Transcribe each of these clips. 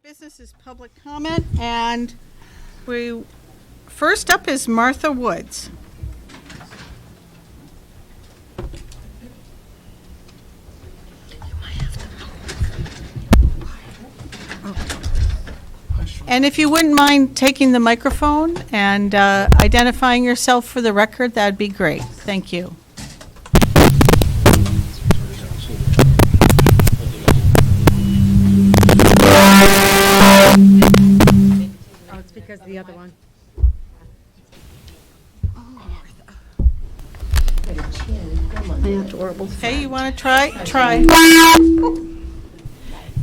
business is public comment, and first up is Martha Woods. And if you wouldn't mind taking the microphone and identifying yourself for the record, that'd be great. Thank you. Oh, it's because of the other one. Okay, you want to try? Try.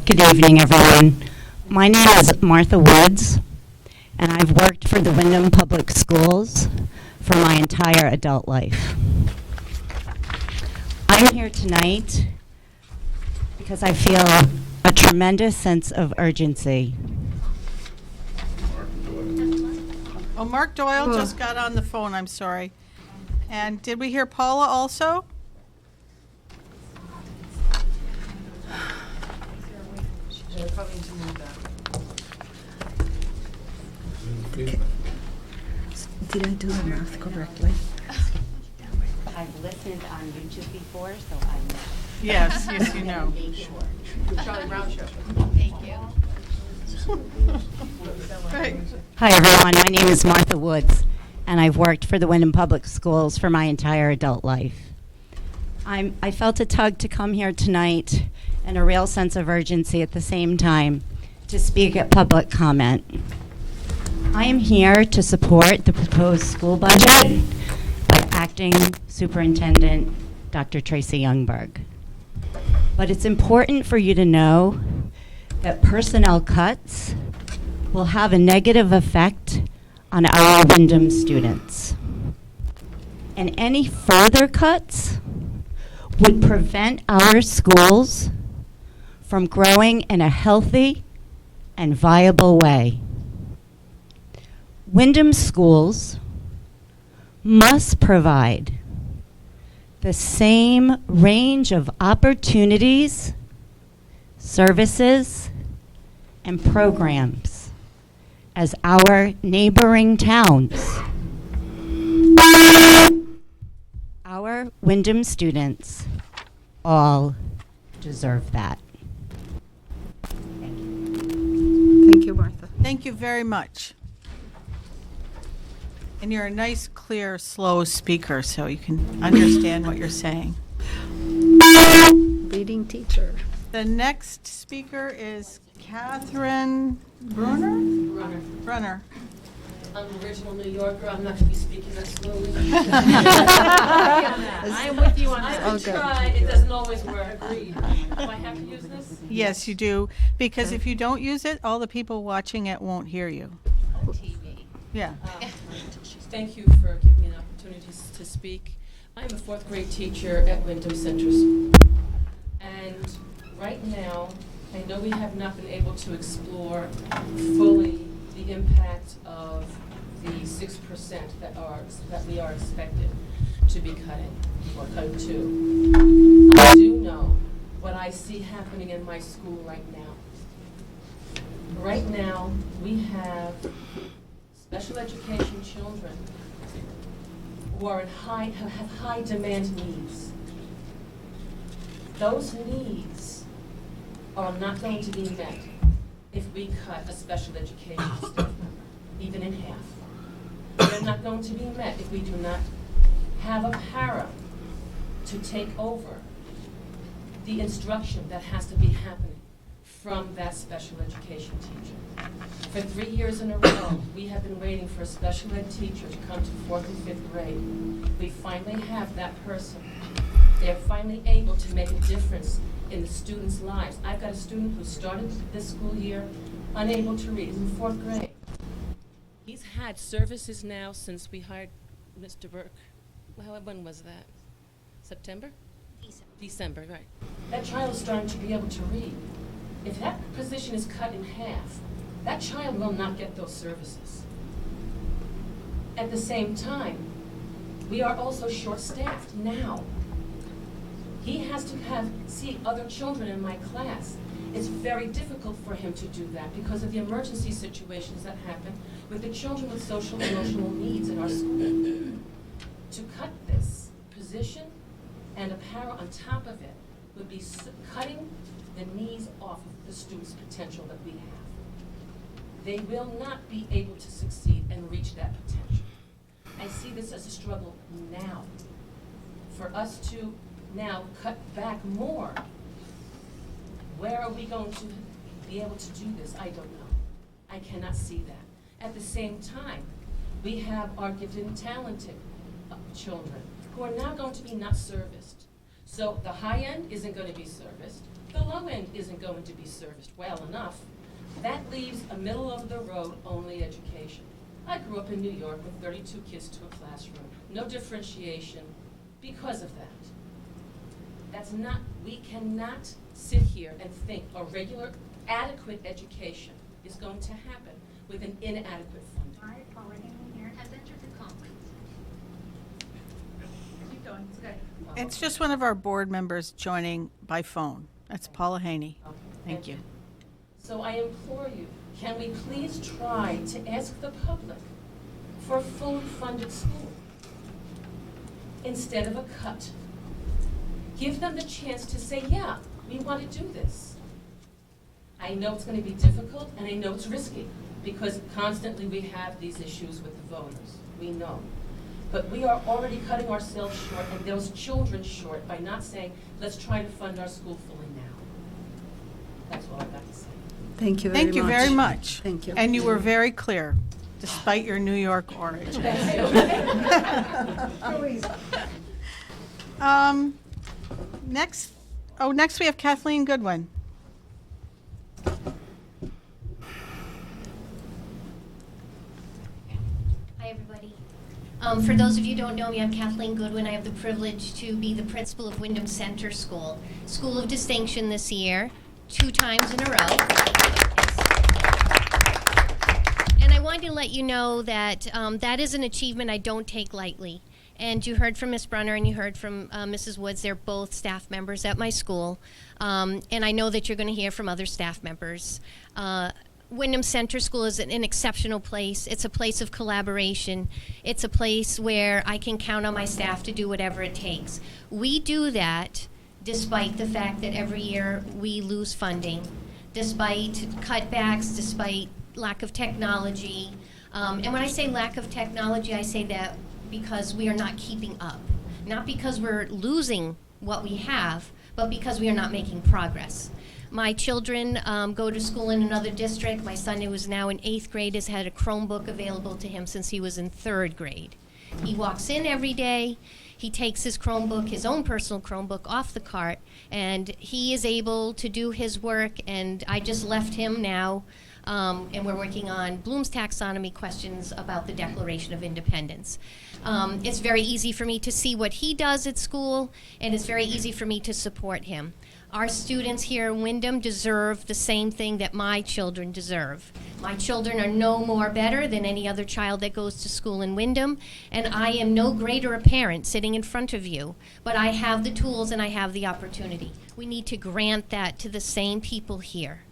Good evening, everyone. My name is Martha Woods, and I've worked for the Windham Public Schools for my entire adult life. I'm here tonight because I feel a tremendous sense of urgency. Oh, Mark Doyle just got on the phone, I'm sorry. And did we hear Paula also? Did I do the math correctly? I've listened on YouTube before, so I know. Yes, yes, you know. Charlie Brown Show. Thank you. Right. Hi, everyone. My name is Martha Woods, and I've worked for the Windham Public Schools for my entire adult life. I felt a tug to come here tonight and a real sense of urgency at the same time to speak at public comment. I am here to support the proposed school budget by Acting Superintendent Dr. Tracy Youngberg. But it's important for you to know that personnel cuts will have a negative effect on our Windham students. And any further cuts would prevent our schools from growing in a healthy and viable way. Windham schools must provide the same range of opportunities, services, and programs as our neighboring towns. Our Windham students all deserve that. Thank you, Martha. Thank you very much. And you're a nice, clear, slow speaker, so you can understand what you're saying. Reading teacher. The next speaker is Catherine Brunner? Brunner. I'm an original New Yorker. I'm not going to be speaking that slowly. I'm with you on that. I Okay. try. It doesn't always work. Agreed. Do I have to use this? Yes, you do, because if you don't use it, all the people watching it won't hear you. On TV. Yeah. Thank you for giving me an opportunity to speak. I'm a fourth grade teacher at Windham Central School. And right now, I know we have not been able to explore fully the impact of the 6% that we are expected to be cutting, or cutting to. I do know what I see happening in my school right now. Right now, we have special education children who are have high demand needs. Those needs are not going to be met if we cut a special education staff, even in half. They're not going to be met if we do not have a para to take over the instruction that has to be happening from that special education teacher. For 3 years in a row, we have been waiting for a special ed teacher to come to 4th and 5th grade. We finally have that person. They're finally able to make a difference in the students' lives. I've got a student who started this school year unable to read. He's in 4th grade. He's had services now since we hired Mr. Burke. Well, when was that? September? December, right. That child is starting to be able to read. If that position is cut in half, that child will not get those services. At the same time, we are also short-staffed now. He has to see other children in my class, It's very difficult for him to do that because of the emergency situations that happen with the children with social and emotional needs in our school. To cut this position and a para on top of it would be cutting the knees off of the students' potential that we have. They will not be able to succeed and reach that potential. I see this as a struggle now. For us to now cut back more, where are we going to be able to do this? I don't know. I cannot see that. At the same time, we have our gifted and talented children who are now going to be not serviced. So the high end isn't going to be serviced. The low end isn't going to be serviced well enough. That leaves a middle of the road only education. I grew up in New York with 32 kids to a classroom. No differentiation because of that. That's not, we cannot sit here and think a regular, adequate education is going to happen with an inadequate funding. All right, Paula Haney here has entered the conference. Keep going, it's okay. It's just one of our board members joining by phone. That's Paula Haney. Okay, Thank you. So I implore you, can we please try to ask the public for a fully funded school instead of a cut? Give them the chance to say, yeah, we want to do this. I know it's going to be difficult and I know it's risky because constantly we have these issues with the voters. We know. But we are already cutting ourselves short and those children short by not saying, let's try to fund our school fully now. That's all I've got to say. Thank you very much. Thank you very much. Thank you. And you were very clear, despite your New York origin. Next we have Kathleen Goodwin. Hi, everybody. For those of you who don't know me, I'm Kathleen Goodwin. I have the privilege to be the principal of Windham Center School. School of Distinction this year, 2 times in a row. And I wanted to let you know that that is an achievement I don't take lightly. And you heard from Ms. Brunner and you heard from Mrs. Woods. They're both staff members at my school. And I know that you're going to hear from other staff members. Windham Center School is an exceptional place. It's a place of collaboration. It's a place where I can count on my staff to do whatever it takes. We do that despite the fact that every year we lose funding, despite cutbacks, despite lack of technology. And when I say lack of technology, I say that because we are not keeping up. Not because we're losing what we have, but because we are not making progress. My children go to school in another district. My son, who is now in 8th grade, has had a Chromebook available to him since he was in 3rd grade. He walks in every day. He takes his Chromebook, his own personal Chromebook, off the cart, and he is able to do his work, and I just left him now, and we're working on Bloom's taxonomy questions about the Declaration of Independence. It's very easy for me to see what he does at school, and it's very easy for me to support him. Our students here in Windham deserve the same thing that my children deserve. My children are no more better than any other child that goes to school in Windham, and I am no greater a parent sitting in front of you, but I have the tools and I have the opportunity. We need to grant that to the same people here.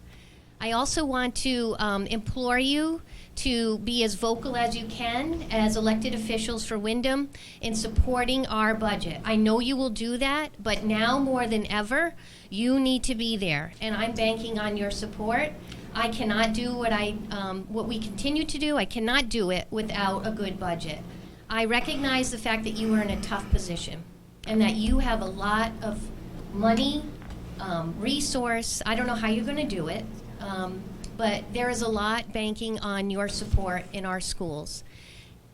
I also want to implore you to be as vocal as you can as elected officials for Windham in supporting our budget. I know you will do that, but now more than ever, you need to be there, and I'm banking on your support. I cannot do what we continue to do. I cannot do it without a good budget. I recognize the fact that you are in a tough position and that you have a lot of money, resource. I don't know how you're going to do it. But there is a lot banking on your support in our schools.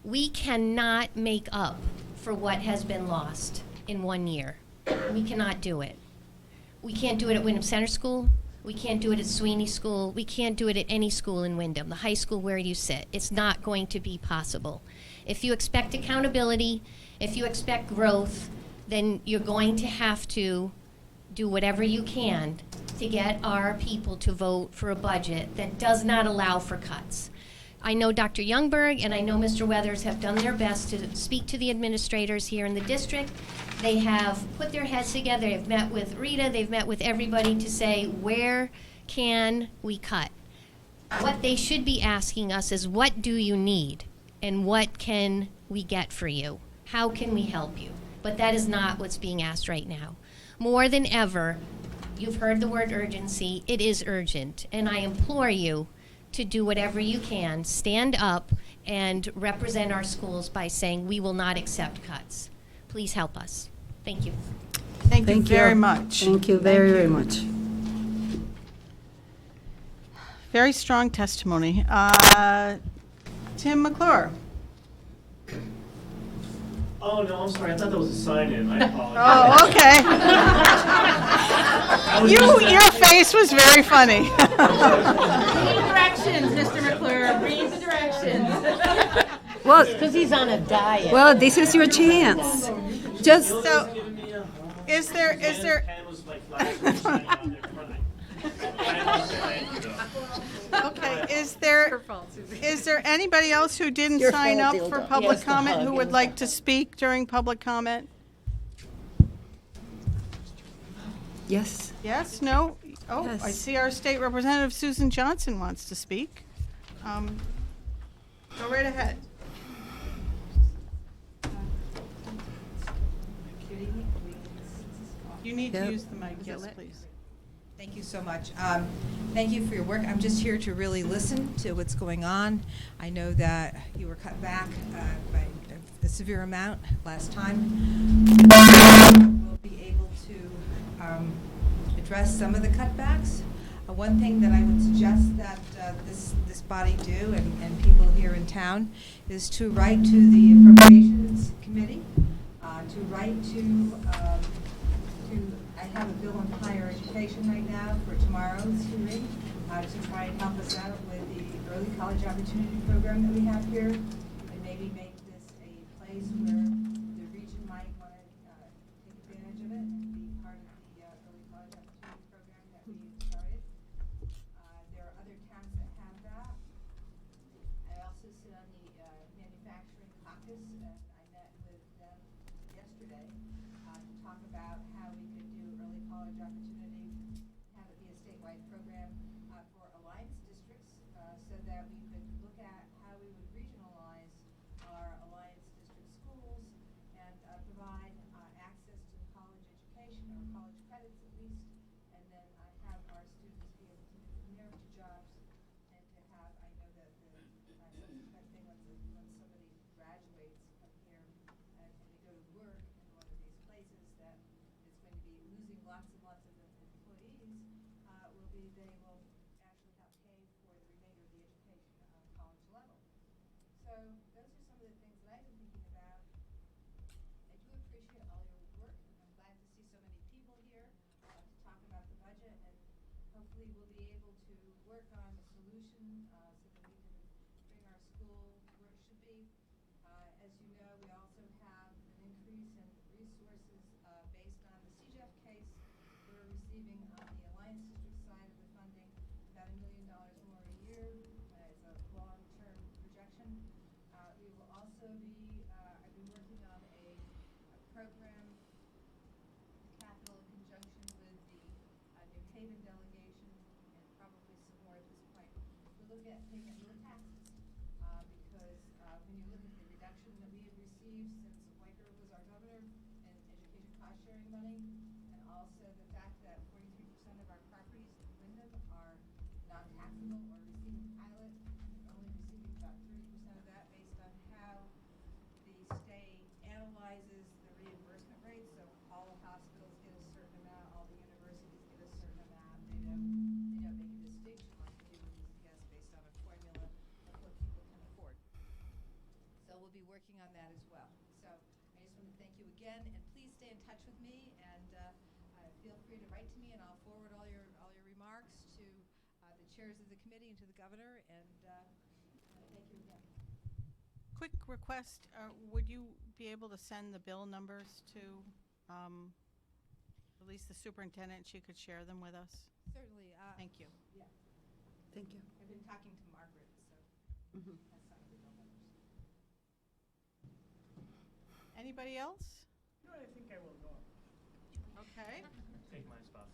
We cannot make up for what has been lost in 1 year. We cannot do it. We can't do it at Windham Center School. We can't do it at Sweeney School. We can't do it at any school in Windham, the high school where you sit. It's not going to be possible. If you expect accountability, if you expect growth, then you're going to have to do whatever you can to get our people to vote for a budget that does not allow for cuts. I know Dr. Youngberg and I know Mr. Weathers have done their best to speak to the administrators here in the district. They have put their heads together. They've met with Rita. They've met with everybody to say, where can we cut? What they should be asking us is, what do you need? And what can we get for you? How can we help you? But that is not what's being asked right now. More than ever, you've heard the word urgency. It is urgent. And I implore you to do whatever you can. Stand up and represent our schools by saying we will not accept cuts. Please help us. Thank you. Thank you very much. Thank you very, very much. Very strong testimony. Tim McClure. Oh, no, I'm sorry. I thought that was a sign-in. I apologize. Oh, okay. Your face was very funny. Directions, Mr. McClure. Read the directions. Well, Because he's on a diet. well, this is your chance. Just So, is there, Pen was like flashing sign out there front. okay, is there anybody else who didn't sign up for public comment who would like to speak during public comment? yes. Yes, no? Oh, I Yes. see our state representative Susan Johnson wants to speak. Go right ahead. You need to Yep. use the mic, yes, please. Thank you so much. Thank you for your work. I'm just here to really listen to what's going on. I know that you were cut back by a severe amount last time. We'll be able to address some of the cutbacks. One thing that I would suggest that this body do, and people here in town, is to write to the Appropriations Committee, to write to I have a bill on higher education right now for tomorrow's hearing, to try and help us out with the early college opportunity program that we have here, and maybe make this a place where the region might want to take advantage of it and be part of the early college opportunity program that we started. There are other towns that have that. I also sit on the manufacturing caucus, and I met with them yesterday to talk about how we could do early college opportunity, have it be a statewide program for alliance districts, so that we could look at how we would regionalize our alliance district schools and provide access to college education or college credits at least, and then have our students be able to move from there to jobs and to have, I know that the subsequent thing when somebody graduates from here and they go to work in one of these places that is going to be losing lots and lots of employees, will be they will actually have pay for the remainder of the education on college level. So those are some of the things that I've been thinking about. I do appreciate all your work. I'm glad to see so many people here to talk about the budget, and hopefully we'll be able to work on a solution so that we can bring our school where it should be. As you know, we also have an increase in resources based on the CJEF case. We're receiving on the Alliance District side of the funding about $1 million more a year as a long-term projection. We will also be, I've been working on a program, capital in conjunction with the New Haven delegation, and probably some more at this point. We look at paying your taxes, because when you look at the reduction that we have received since Weicker was our governor in education cost-sharing money, and also the fact that 43% of our properties in Windham are non-taxable or receiving pilot, we're only receiving about 30% of that based on how the state analyzes the reimbursement rates. So all hospitals get a certain amount, all the universities get a certain amount. They don't make a distinction like they do with DCS based on a formula of what people can afford. So we'll be working on that as well. So I just want to thank you again, and please stay in touch with me, and feel free to write to me, and I'll forward all your remarks to the chairs of the committee and to the governor, and thank you again. Quick request, would you be able to send the bill numbers to at least the superintendent? She could share them with us. Certainly. Thank you. Yeah, Thank you. I've been talking to Margaret, so that's some of the bill numbers. Anybody else? No, I think I will go. Okay. Take my spot.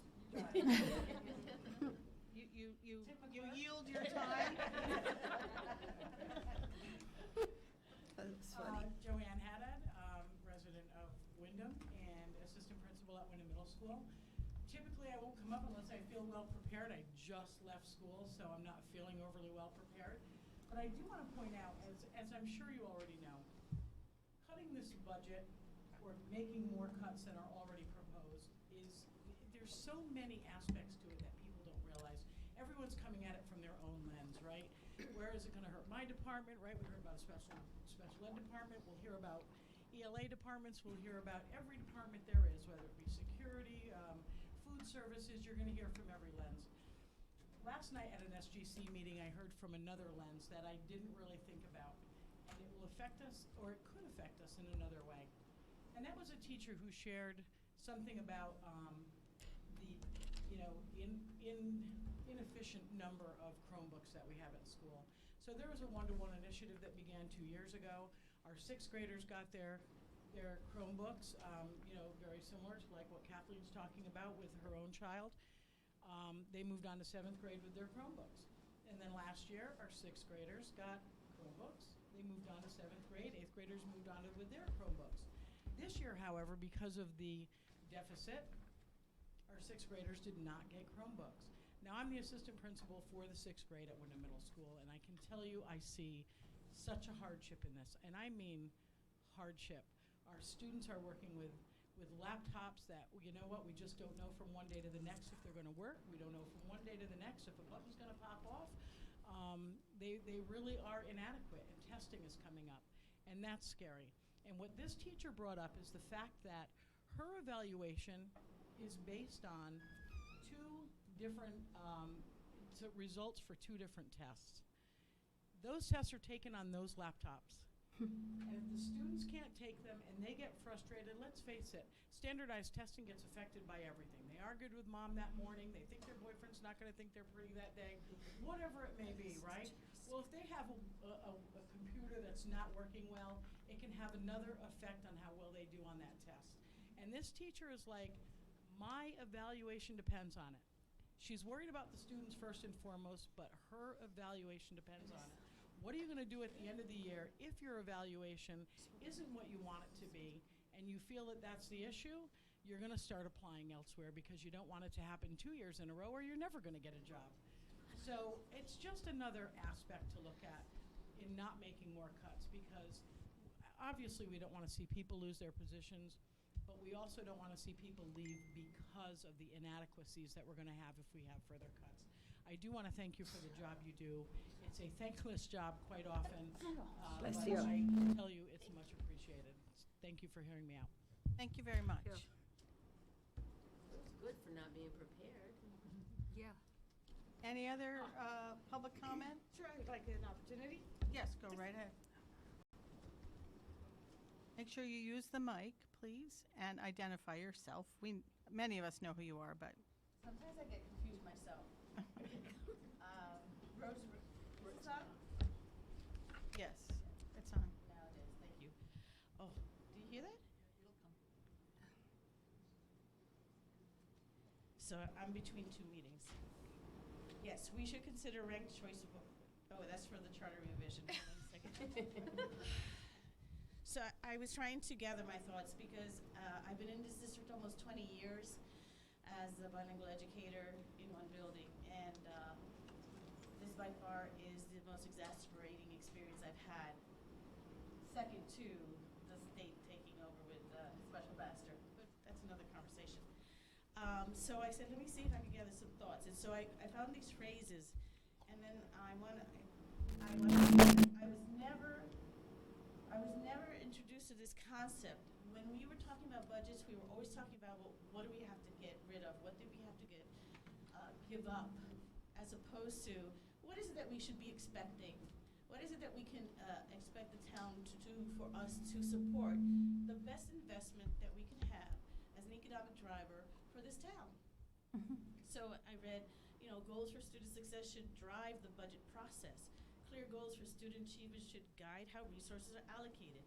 you yield your time. That's funny. Joanne Haddad, resident of Windham and assistant principal at Windham Middle School. Typically, I won't come up unless I feel well prepared. I just left school, so I'm not feeling overly well prepared. But I do want to point out, as I'm sure you already know, cutting this budget or making more cuts than are already proposed there's so many aspects to it that people don't realize. Everyone's coming at it from their own lens, right? Where is it going to hurt my department, right? We heard about a special ed department. We'll hear about ELA departments. We'll hear about every department there is, whether it be security, food services. You're going to hear from every lens. Last night at an SGC meeting, I heard from another lens that I didn't really think about, and it will affect us, or it could affect us in another way. And that was a teacher who shared something about the inefficient number of Chromebooks that we have at school. So there was a one-to-one initiative that began 2 years ago. Our 6th graders got their Chromebooks, very similar to like what Kathleen's talking about with her own child. They moved on to 7th grade with their Chromebooks. And then last year, our 6th graders got Chromebooks. They moved on to 7th grade. 8th graders moved on with their Chromebooks. This year, however, because of the deficit, our 6th graders did not get Chromebooks. Now, I'm the assistant principal for the 6th grade at Windham Middle School, and I can tell you I see such a hardship in this, and I mean hardship. Our students are working with laptops that, you know what, we just don't know from one day to the next if they're going to work. We don't know from one day to the next if a button's going to pop off. They really are inadequate, and testing is coming up, and that's scary. And what this teacher brought up is the fact that her evaluation is based on 2 different results for 2 different tests. Those tests are taken on those laptops. And if the students can't take them and they get frustrated, let's face it, standardized testing gets affected by everything. They argued with mom that morning, they think their boyfriend's not going to think they're pretty that day, whatever it may be, right? Well, if they have a computer that's not working well, it can have another effect on how well they do on that test. And this teacher is like, my evaluation depends on it. She's worried about the students first and foremost, but her evaluation depends on it. What are you going to do at the end of the year if your evaluation isn't what you want it to be and you feel that that's the issue? You're going to start applying elsewhere because you don't want it to happen 2 years in a row or you're never going to get a job. So it's just another aspect to look at in not making more cuts, because obviously we don't want to see people lose their positions, but we also don't want to see people leave because of the inadequacies that we're going to have if we have further cuts. I do want to thank you for the job you do. It's a thankless job quite often, but Bless you. I can tell you it's much appreciated. Thank you for hearing me out. Thank you very much. It's good for not being prepared. Yeah. Any other public comment? Sure, I would like an opportunity. Yes, go right ahead. Make sure you use the mic, please, and identify yourself. Many of us know who you are, but Sometimes I get confused myself. Rose, is this on? yes, it's on. Now it is, thank you. Oh, do you hear that? It'll come. So I'm between 2 meetings. Yes, we should consider ranked choice of, oh, that's for the charter revision. Hold on a second. So I was trying to gather my thoughts because I've been in this district almost 20 years as a bilingual educator in one building, and this by far is the most exasperating experience I've had, second to the state taking over with special master, but that's another conversation. So I said, let me see if I can gather some thoughts, and so I found these phrases, and then I was never introduced to this concept. When we were talking about budgets, we were always talking about, well, what do we have to get rid of? What do we have to give up? As opposed to, what is it that we should be expecting? What is it that we can expect the town to do for us to support the best investment that we can have as an economic driver for this town? So I read, goals for student success should drive the budget process. Clear goals for student achievement should guide how resources are allocated.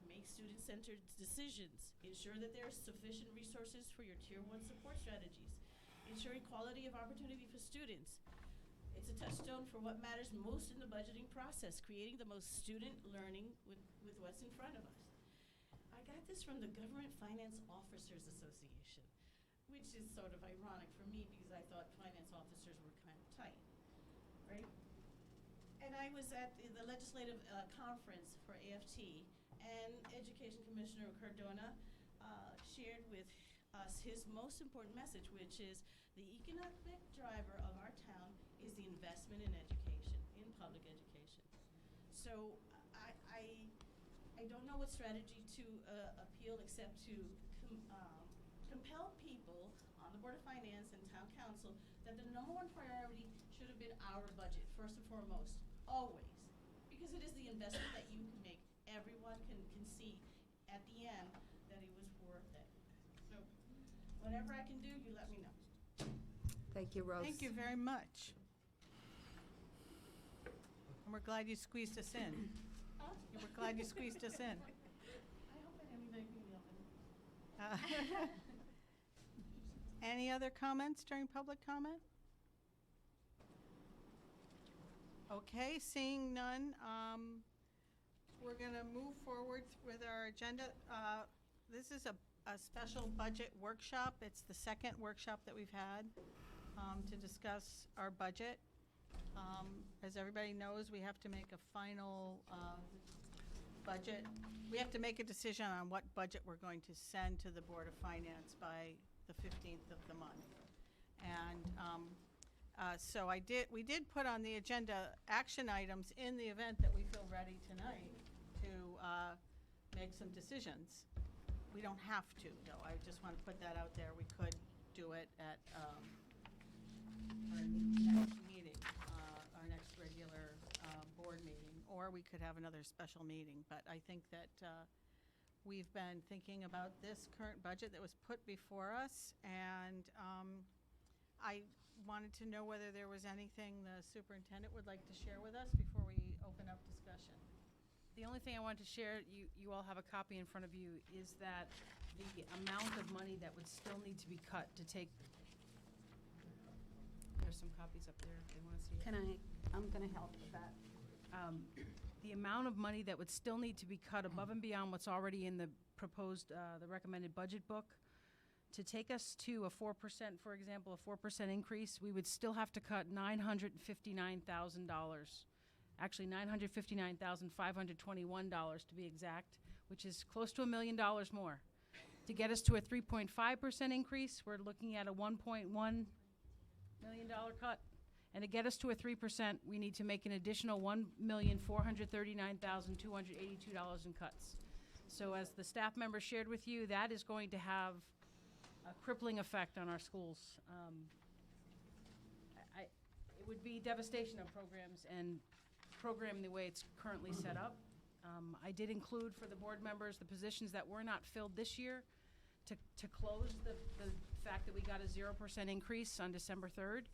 Make student-centered decisions. Ensure that there are sufficient resources for your Tier 1 support strategies. Ensure equality of opportunity for students. It's a touchstone for what matters most in the budgeting process, creating the most student learning with what's in front of us. I got this from the Government Finance Officers Association, which is sort of ironic for me because I thought finance officers were kind of tight, right? And I was at the legislative conference for AFT, and Education Commissioner Cardona shared with us his most important message, which is the economic driver of our town is the investment in education, in public education. So I don't know what strategy to appeal except to compel people on the Board of Finance and Town Council that the number one priority should have been our budget, first and foremost, always. Because it is the investment that you can make. Everyone can see at the end that it was worth it. So whatever I can do, you let me know. Thank you, Rose. Thank you very much. And we're glad you squeezed us in. Huh? We're glad you squeezed us in. I hope I didn't make me open. Any other comments during public comment? Okay, seeing none, we're going to move forward with our agenda. This is a special budget workshop. It's the second workshop that we've had to discuss our budget. As everybody knows, we have to make a final budget. We have to make a decision on what budget we're going to send to the Board of Finance by the 15th of the month. And so we did put on the agenda action items in the event that we feel ready tonight to make some decisions. We don't have to, though. I just want to put that out there. We could do it at our next meeting, our next regular board meeting, or we could have another special meeting. But I think that we've been thinking about this current budget that was put before us, and I wanted to know whether there was anything the superintendent would like to share with us before we open up discussion. The only thing I wanted to share, you all have a copy in front of you, is that the amount of money that would still need to be cut to take, there's some copies up there if they want to see it. I'm going to help with that. The amount of money that would still need to be cut above and beyond what's already in the proposed, the recommended budget book, to take us to a 4%, for example, a 4% increase, we would still have to cut $959,000. Actually, $959,521 to be exact, which is close to $1 million more. To get us to a 3.5% increase, we're looking at a $1.1 million cut. And to get us to a 3%, we need to make an additional $1,439,282 in cuts. So as the staff member shared with you, that is going to have a crippling effect on our schools. It would be devastation of programs and programming the way it's currently set up. I did include for the board members the positions that were not filled this year to close the fact that we got a 0% increase on December 3rd.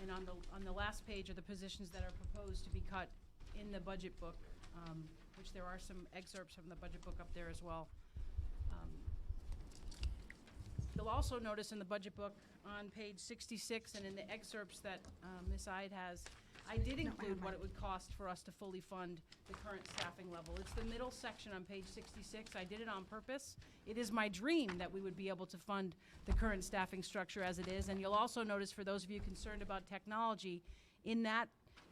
And on the last page are the positions that are proposed to be cut in the budget book, which there are some excerpts from the budget book up there as well. You'll also notice in the budget book on page 66 and in the excerpts that Ms. Ide has, I did include what it would cost for us to fully fund the current staffing level. It's the middle section on page 66. I did it on purpose. It is my dream that we would be able to fund the current staffing structure as it is. And you'll also notice, for those of you concerned about technology, in that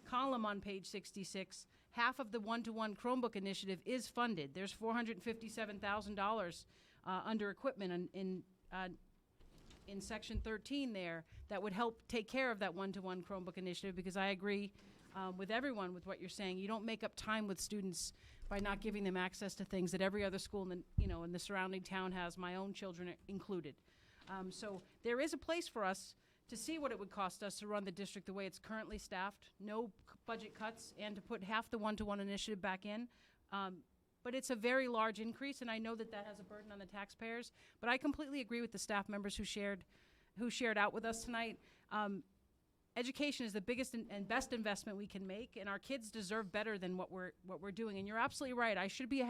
column on page 66, half of the one-to-one Chromebook initiative is funded. There's $457,000 under equipment in section 13 there that would help take care of that one-to-one Chromebook initiative, because I agree with everyone with what you're saying. You don't make up time with students by not giving them access to things that every other school in the surrounding town has, my own children included. So there is a place for us to see what it would cost us to run the district the way it's currently staffed, no budget cuts, and to put half the one-to-one initiative back in. But it's a very large increase, and I know that that has a burden on the taxpayers. But I completely agree with the staff members who shared out with us tonight. Education is the biggest and best investment we can make, and our kids deserve better than what we're doing. And you're absolutely right. I should be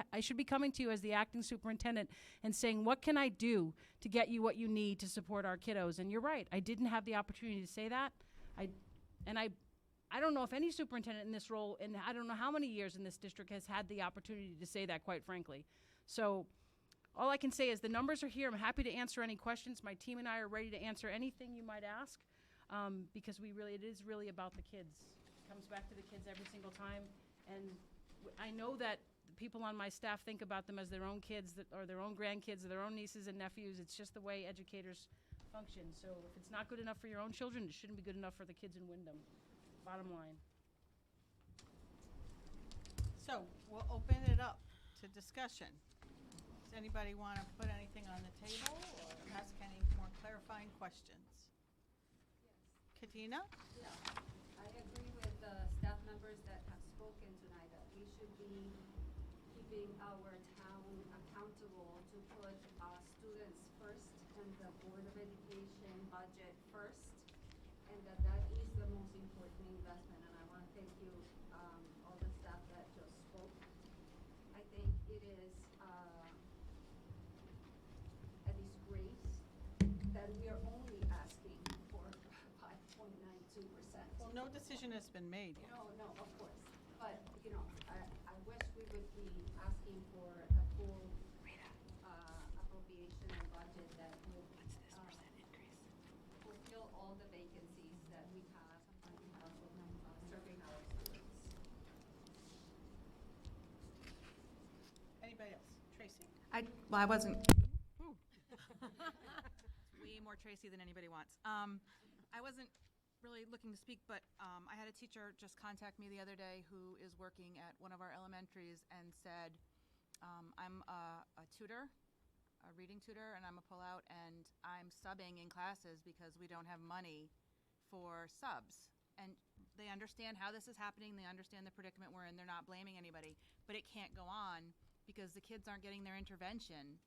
coming to you as the acting superintendent and saying, what can I do to get you what you need to support our kiddos? And you're right. I didn't have the opportunity to say that. And I don't know if any superintendent in this role, and I don't know how many years in this district, has had the opportunity to say that, quite frankly. So all I can say is the numbers are here. I'm happy to answer any questions. My team and I are ready to answer anything you might ask, because it is really about the kids. It comes back to the kids every single time. And I know that the people on my staff think about them as their own kids, or their own grandkids, or their own nieces and nephews. It's just the way educators function. So if it's not good enough for your own children, it shouldn't be good enough for the kids in Windham. Bottom line. So we'll open it up to discussion. Does anybody want to put anything on the table or ask any more clarifying questions? Katina? Yeah, I agree with the staff members that have spoken tonight that we should be keeping our town accountable to put our students first and the Board of Education budget first, and that is the most important investment. And I want to thank you, all the staff that just spoke. I think it is a disgrace that we are only asking for 5.92%. Well, no decision has been made yet. No, of course. But, I wish we would be asking for a full appropriation and budget that would fulfill all the vacancies that we have on behalf of serving our students. Anybody else? Tracy? I wasn't. Way more Tracy than anybody wants. I wasn't really looking to speak, but I had a teacher just contact me the other day who is working at one of our elementaries and said, I'm a tutor, a reading tutor, and I'm a pullout, and I'm subbing in classes because we don't have money for subs. And they understand how this is happening, they understand the predicament we're in, they're not blaming anybody, but it can't go on because the kids aren't getting their intervention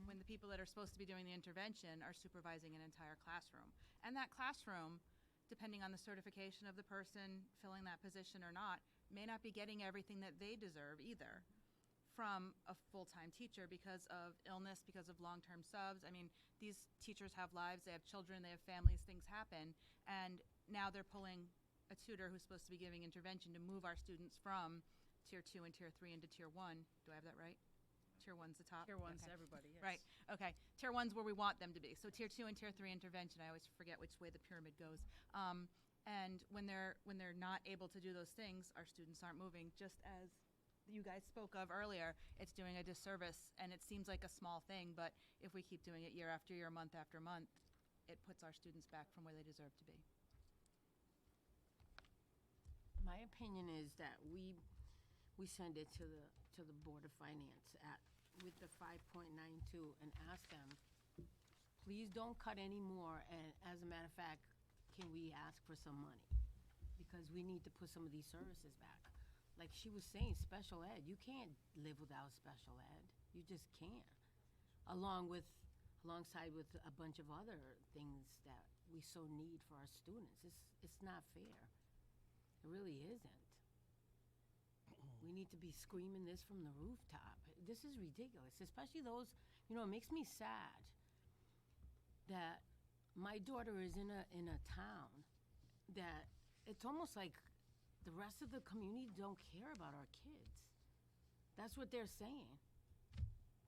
when the people that are supposed to be doing the intervention are supervising an entire classroom. And that classroom, depending on the certification of the person filling that position or not, may not be getting everything that they deserve either from a full-time teacher because of illness, because of long-term subs. I mean, these teachers have lives, they have children, they have families, things happen, and now they're pulling a tutor who's supposed to be giving intervention to move our students from Tier 2 and Tier 3 into Tier 1. Do I have that right? Tier 1's the top? Tier 1's Okay. everybody, yes. Right, okay. Tier 1's where we want them to be. So Tier 2 and Tier 3 intervention, I always forget which way the pyramid goes. And when they're not able to do those things, our students aren't moving, just as you guys spoke of earlier. It's doing a disservice, and it seems like a small thing, but if we keep doing it year after year, month after month, it puts our students back from where they deserve to be. My opinion is that we send it to the Board of Finance with the 5.92 and ask them, please don't cut any more, and as a matter of fact, can we ask for some money? Because we need to put some of these services back. Like she was saying, special ed, you can't live without special ed. You just can't. Alongside with a bunch of other things that we so need for our students. It's not fair. It really isn't. We need to be screaming this from the rooftop. This is ridiculous, especially those, it makes me sad that my daughter is in a town that it's almost like the rest of the community don't care about our kids. That's what they're saying.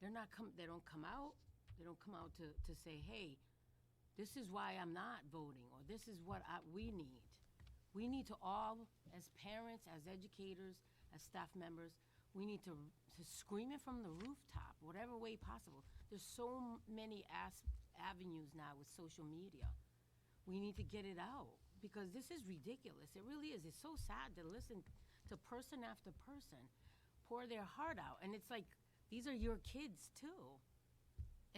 They don't come out. They don't come out to say, hey, this is why I'm not voting, or this is what we need. We need to all, as parents, as educators, as staff members, we need to scream it from the rooftop, whatever way possible. There's so many avenues now with social media. We need to get it out because this is ridiculous. It really is. It's so sad to listen to person after person pour their heart out. And it's like, these are your kids too.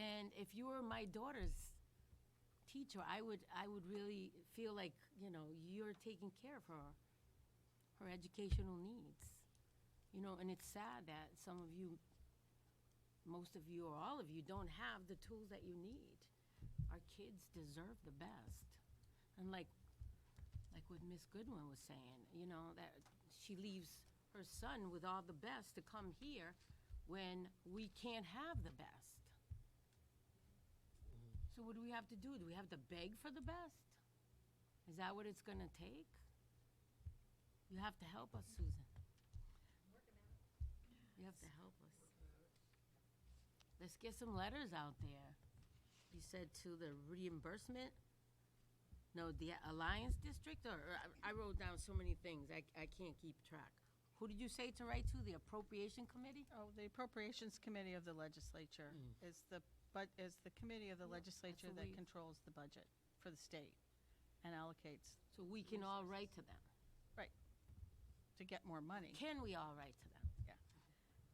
And if you were my daughter's teacher, I would really feel like, you're taking care of her educational needs. And it's sad that some of you, most of you or all of you don't have the tools that you need. Our kids deserve the best. And like what Miss Goodwin was saying, that she leaves her son with all the best to come here when we can't have the best. So what do we have to do? Do we have to beg for the best? Is that what it's going to take? You have to help us, Susan. You have to help us. Let's get some letters out there. You said to the reimbursement? No, the Alliance District, or I wrote down so many things, I can't keep track. Who did you say to write to? The Appropriation Committee? Oh, the Appropriations Committee of the Legislature is the committee of the legislature what that we- controls the budget for the state and allocates So we can all write to them. to get more money. Can we all write to them?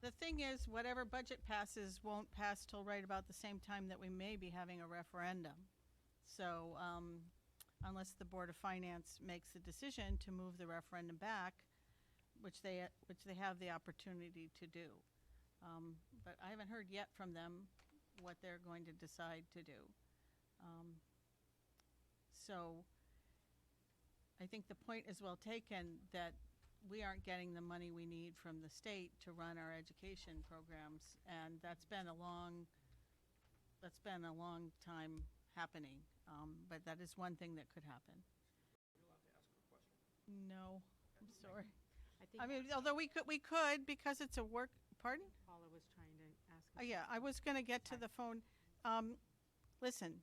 The thing is, whatever budget passes won't pass till right about the same time that we may be having a referendum. So, unless the Board of Finance makes the decision to move the referendum back, which they have the opportunity to do. But I haven't heard yet from them what they're going to decide to do. So, I think the point is well taken that we aren't getting the money we need from the state to run our education programs, and that's been a long time happening. But that is one thing that could happen. No, I'm sorry. I mean, although we could because it's a work. Pardon? Paula was trying to ask. Yeah, I was going to get to the phone. Listen,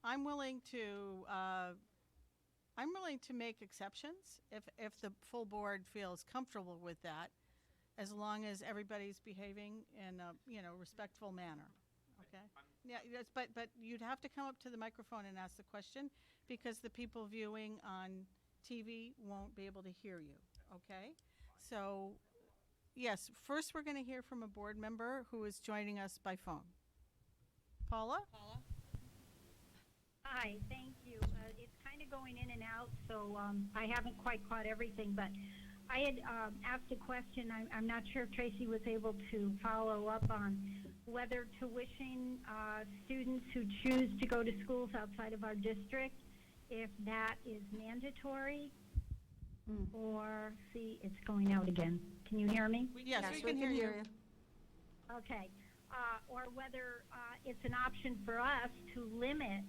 I'm willing to make exceptions if the full board feels comfortable with that, as long as everybody's behaving in a respectful manner. Okay. Yeah. Yes, but you'd have to come up to the microphone and ask the question because the people viewing on TV won't be able to hear you. Okay. So, yes. First, we're going to hear from a board member who is joining us by phone. Paula. Hi, thank you. It's kind of going in and out, so I haven't quite caught everything, but I had asked a question. I'm not sure if Tracy was able to follow up on whether tuition students who choose to go to schools outside of our district, if that is mandatory, or, see, it's going out again. Can you hear me? Yes, we can hear you. Okay. Or whether it's an option for us to limit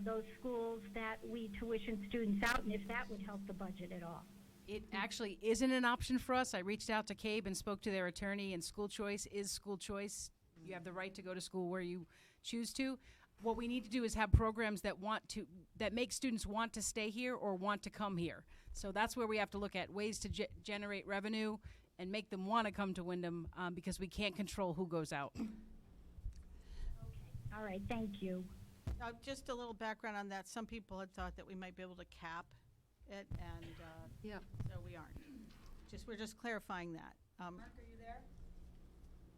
those schools that we tuition students out, and if that would help the budget at all. It actually isn't an option for us. I reached out to CABE and spoke to their attorney, and school choice is school choice. You have the right to go to school where you choose to. What we need to do is have programs that make students want to stay here or want to come here. So that's where we have to look at ways to generate revenue and make them want to come to Windham, because we can't control who goes out. Okay. All right, thank you. Just a little background on that. Some people had thought that we might be able to cap it, and so we aren't. We're just clarifying that. Mark, are you there?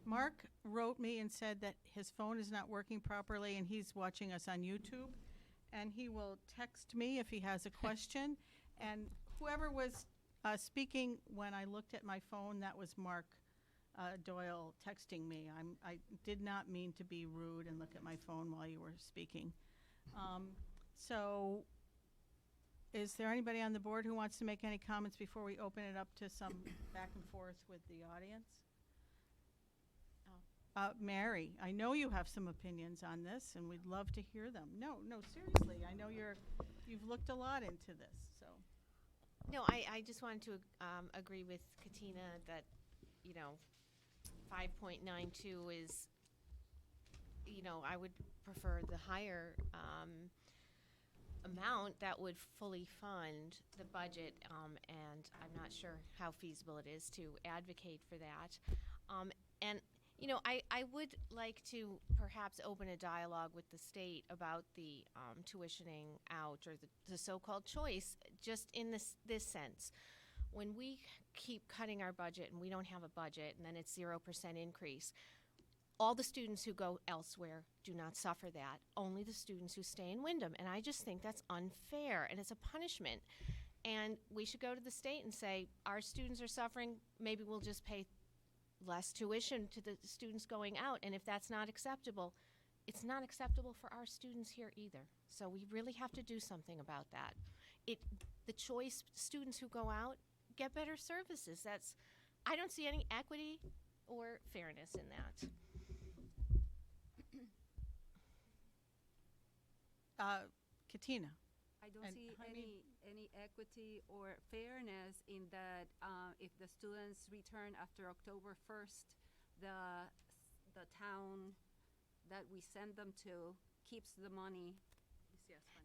Mark wrote me and said that his phone is not working properly, and he's watching us on YouTube, and he will text me if he has a question. And whoever was speaking when I looked at my phone, that was Mark Doyle texting me. I did not mean to be rude and look at my phone while you were speaking. So is there anybody on the board who wants to make any comments before we open it up to some back and forth with the audience? Mary, I know you have some opinions on this, and we'd love to hear them. No, seriously, I know you've looked a lot into this, so. No, I just wanted to agree with Katina that, 5.92 is, I would prefer the higher amount that would fully fund the budget, and I'm not sure how feasible it is to advocate for that. And I would like to perhaps open a dialogue with the state about the tuitioning out, or the so-called choice, just in this sense. When we keep cutting our budget and we don't have a budget, and then it's 0% increase, all the students who go elsewhere do not suffer that. Only the students who stay in Windham. And I just think that's unfair, and it's a punishment. And we should go to the state and say, our students are suffering, maybe we'll just pay less tuition to the students going out. And if that's not acceptable, it's not acceptable for our students here either. So we really have to do something about that. The choice students who go out get better services. I don't see any equity or fairness in that. Katina. I don't And see I mean- any equity or fairness in that, if the students return after October 1st, the town that we send them to keeps the money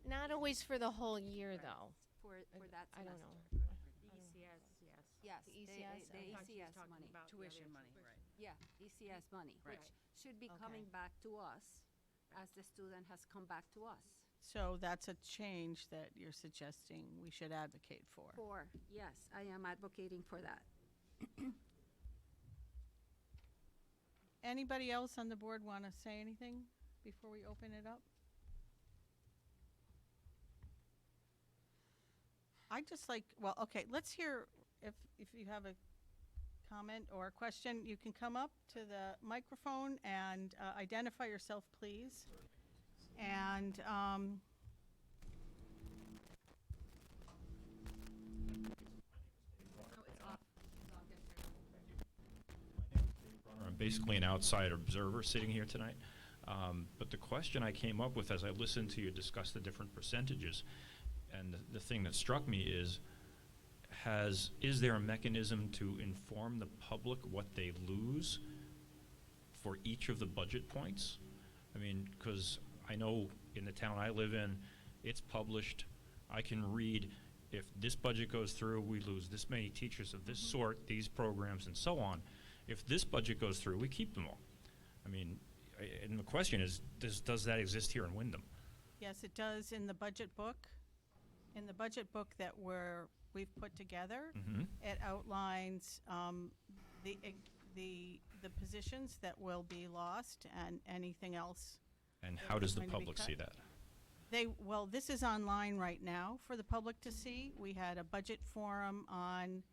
Not always for the whole year, though. for that I don't semester. know. ECS, yes. Yes, The the ECS? the I thought she was ECS talking money. about the Tuition other money, right. Yeah, ECS money, Right. which should be Okay. coming back to us as the student has come back to us. So that's a change that you're suggesting we should advocate for. Yes, I am advocating for that. Anybody else on the board want to say anything before we open it up? I just like, well, okay, let's hear, if you have a comment or a question, you can come up to the microphone and identify yourself, please. And I'm basically an outside observer sitting here tonight. But the question I came up with as I listened to you discuss the different percentages, and the thing that struck me is there a mechanism to inform the public what they lose for each of the budget points? I mean, because I know in the town I live in, it's published. I can read, if this budget goes through, we lose this many teachers of this sort, these programs, and so on. If this budget goes through, we keep them all. I mean, and the question is, does that exist here in Windham? yes, it does in the budget book. In the budget book that we've put together, Mm-hmm. it outlines the positions that will be lost and anything else. And that how is does the going to be public cut. see that? Well, this is online right now for the public to see. We had a budget forum on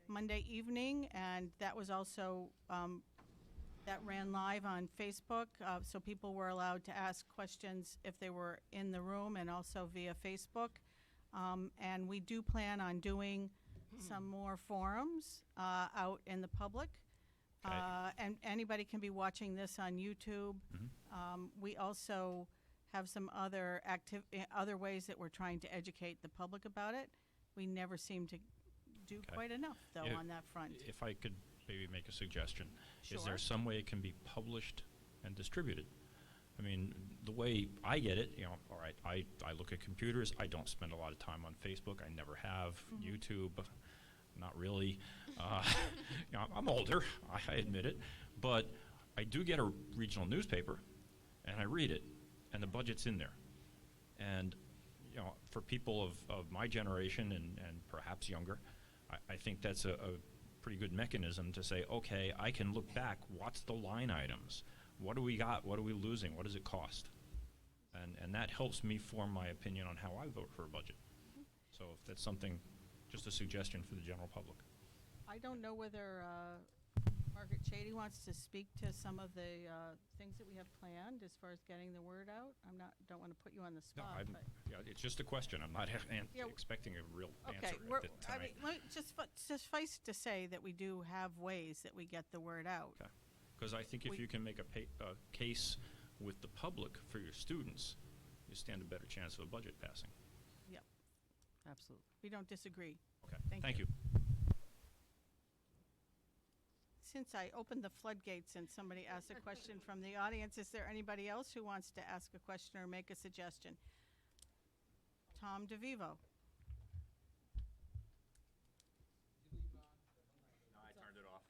Monday evening, and that was also, that ran live on Facebook, so people were allowed to ask questions if they were in the room and also via Facebook. And we do plan on doing some more forums out in the public. Okay. And anybody can be watching this on YouTube. Mhm. We also have some other other ways that we're trying to educate the public about it. We never seem to do Okay. quite enough, though, If- on that front. If I could maybe make a suggestion. Is there Sure. some way it can be published and distributed? I mean, the way I get it, all right, I look at computers. I don't spend a lot of time on Facebook. I never have. YouTube, not really. I'm older, I admit it. But I do get a regional newspaper, and I read it, and the budget's in there. And, for people of my generation and perhaps younger, I think that's a pretty good mechanism to say, okay, I can look back, what's the line items? What do we got? What are we losing? What does it cost? And that helps me form my opinion on how I vote for a budget. So if that's something, just a suggestion for the general public. I don't know whether Margaret Chady wants to speak to some of the things that we have planned as far as getting the word out. Don't want to put you on the No, spot, but. it's just a question. I'm not Yeah, expecting a real Okay, answer I mean, tonight. suffice to say that we do have ways that we get the word out. Okay. Because I think if We- you can make a case with the public for your students, you stand a better chance of a budget passing. Yep, Absolutely. we don't disagree. Okay, Thank thank you. you. Since I opened the floodgates and somebody asked a question from the audience, is there anybody else who wants to ask a question or make a suggestion? Tom DeVivo. I turned it off.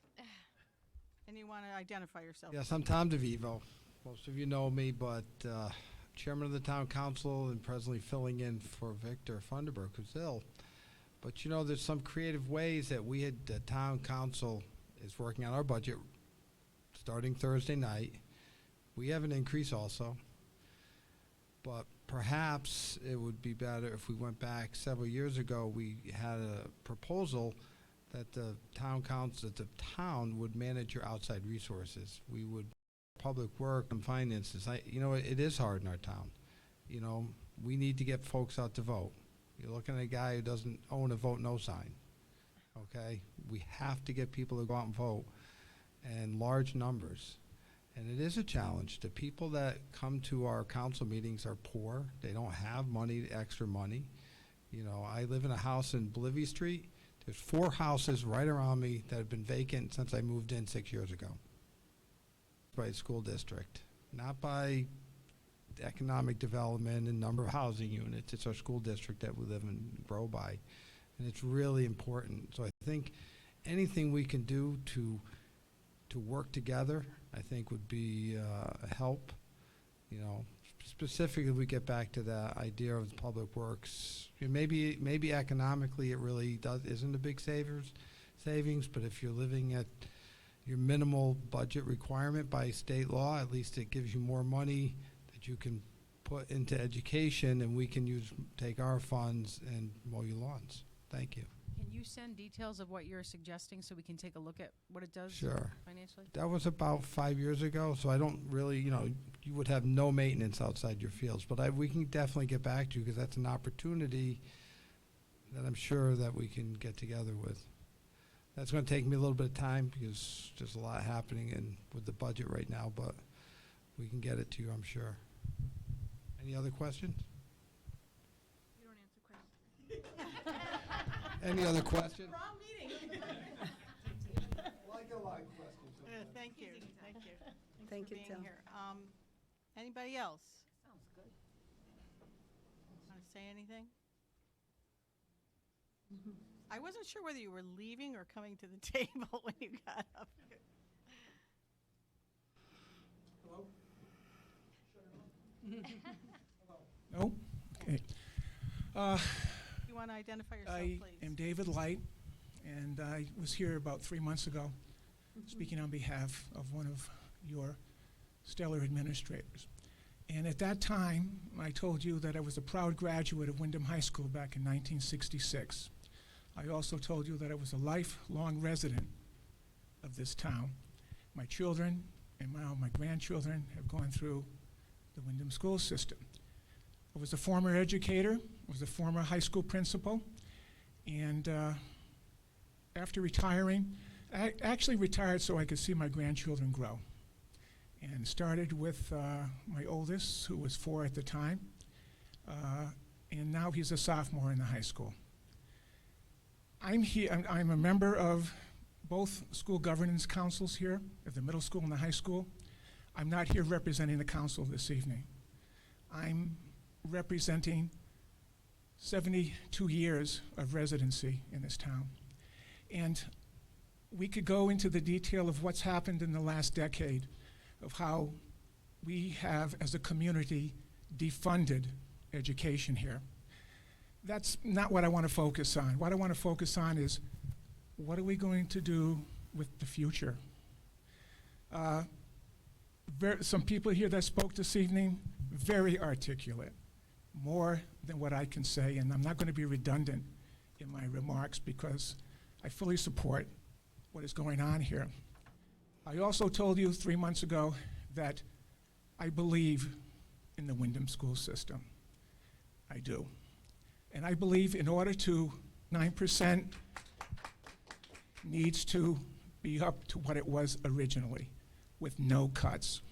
And you want to identify yourself? Yes, I'm Tom DeVivo. Most of you know me, but chairman of the town council and presently filling in for Victor Funderburg, who's ill. But there's some creative ways that the town council is working on our budget starting Thursday night. We have an increase also. But perhaps it would be better if we went back several years ago. We had a proposal that the town council, that the town would manage your outside resources. We would public work and finances. It is hard in our town. We need to get folks out to vote. You're looking at a guy who doesn't own a vote no sign. Okay? We have to get people to go out and vote in large numbers. And it is a challenge. The people that come to our council meetings are poor. They don't have money, extra money. You know, I live in a house in Bolivia Street. There's 4 houses right around me that have been vacant since I moved in 6 years ago. By the school district, not by economic development and number of housing units. It's our school district that we live and grow by. And it's really important. So I think anything we can do to work together, I think would be a help. You know, specifically, we get back to the idea of public works. Maybe economically, it really isn't a big savings. But if you're living at your minimal budget requirement by state law, at least it gives you more money that you can put into education, and we can take our funds and mow your lawns. Thank you. Can you send details of what you're suggesting so we can take a look at what it does Sure. financially? That was about 5 years ago, so I don't really, you would have no maintenance outside your fields. But we can definitely get back to you, because that's an opportunity that I'm sure that we can get together with. That's going to take me a little bit of time, because there's a lot happening with the budget right now, but we can get it to you, I'm sure. Any other questions? You don't answer questions. Any other questions? Wrong meeting. Like a lot of questions. Thank you, thank you. Thank for you, being Tim. here. Anybody else? Sounds good. Want to say anything? I wasn't sure whether you were leaving or coming to the table when you got up. Hello? No? Okay. You want to identify yourself, I please? am David Light, and I was here about 3 months ago speaking on behalf of one of your stellar administrators. And at that time, I told you that I was a proud graduate of Windham High School back in 1966. I also told you that I was a lifelong resident of this town. My children and now my grandchildren have gone through the Windham school system. I was a former educator, was a former high school principal, and after retiring, I actually retired so I could see my grandchildren grow. And started with my oldest, who was 4 at the time, and now he's a sophomore in the high school. I'm a member of both school governance councils here, at the middle school and the high school. I'm not here representing the council this evening. I'm representing 72 years of residency in this town. And we could go into the detail of what's happened in the last decade, of how we have, as a community, defunded education here. That's not what I want to focus on. What I want to focus on is, what are we going to do with the future? Some people here that spoke this evening, very articulate, more than what I can say, and I'm not going to be redundant in my remarks because I fully support what is going on here. I also told you 3 months ago that I believe in the Windham school system. I do. And I believe in order to 9% needs to be up to what it was originally, with no cuts.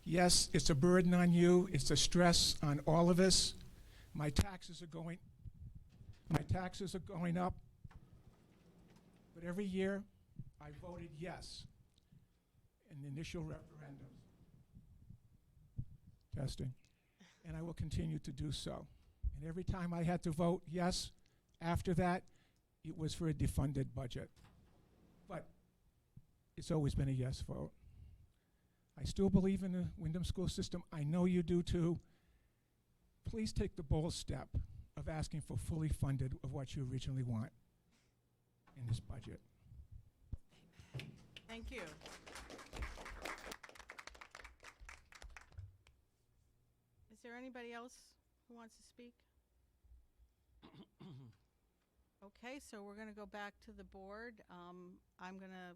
Yes, it's a burden on you, it's a stress on all of us. My taxes are going up, but every year I voted yes in the initial referendums. Testing. And I will continue to do so. And every time I had to vote yes, after that, it was for a defunded budget. But it's always been a yes vote. I still believe in the Windham school system. I know you do too. Please take the bold step of asking for fully funded of what you originally want in this budget. Thank you. Is there anybody else who wants to speak? Okay, so we're going to go back to the board. I'm going to,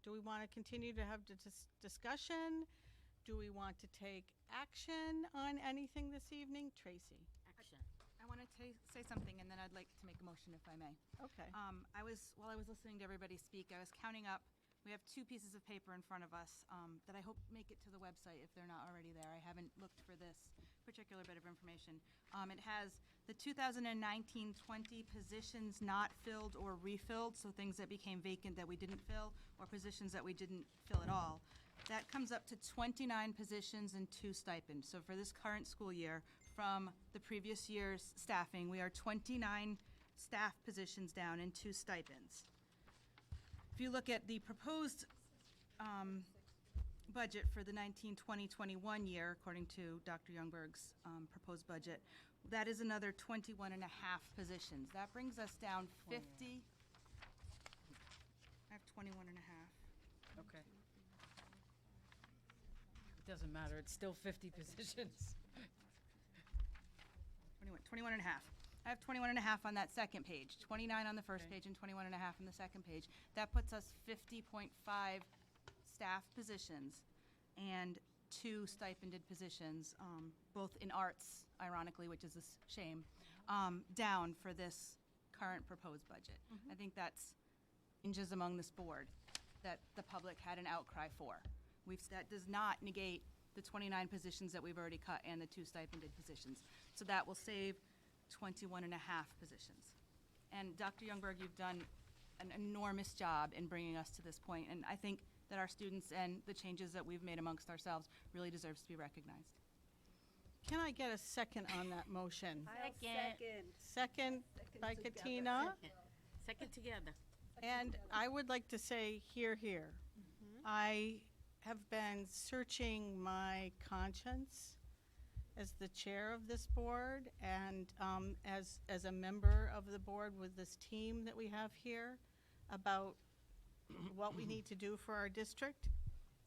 do we want to continue to have discussion? Do we want to take action on anything this evening? Tracy? Action. I want to say something, and then I'd like to make a motion if I may. Okay. While I was listening to everybody speak, I was counting up, we We have two pieces of paper in front of us that I hope make it to the website if they're not already there. I haven't looked for this particular bit of information. It has the 2019-20 positions not filled or refilled, so things that became vacant that we didn't fill, or positions that we didn't fill at all. That comes up to 29 positions and 2 stipends. So for this current school year, from the previous year's staffing, we are 29 staff positions down and 2 stipends. If you look at the proposed budget for the 19-20-21 year, according to Dr. Youngberg's proposed budget, that is another 21 and a half positions. That brings us down 50. I have 21 and a half. Okay. It doesn't matter, it's still 50 positions. 21 and a half. I have 21 and a half on that second page, 29 on the first page and 21 and a half on the second page. That puts us 50.5 staff positions and 2 stipended positions, both in arts, ironically, which is a shame, down for this current proposed budget. I think that's changes among this board that the public had an outcry for. That does not negate the 29 positions that we've already cut and the 2 stipended positions. So that will save 21 and a half positions. And Dr. Youngberg, you've done an enormous job in bringing us to this point, and I think that our students and the changes that we've made amongst ourselves really deserves to be recognized. Can I get a second on that motion? Second. Second by Katina. Second together. And I would like to say, here. I have been searching my conscience as the chair of this board and as a member of the board with this team that we have here about what we need to do for our district.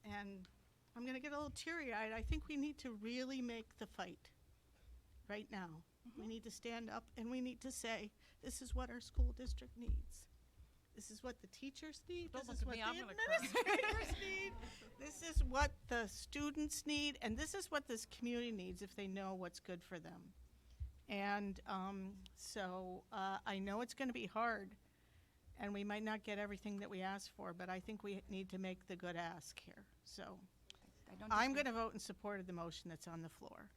And I'm going to get a little teary-eyed. I think we need to really make the fight right now. We need to stand up and we need to say, this is what our school district needs. This is what the teachers need. Don't This look is at what me, the I'm gonna cry. administrators need. This is what the students need, and this is what this community needs if they know what's good for them. And so I know it's going to be hard, and we might not get everything that we ask for, but I think we need to make the good ask here. So I'm going to vote in support of the motion that's on the floor.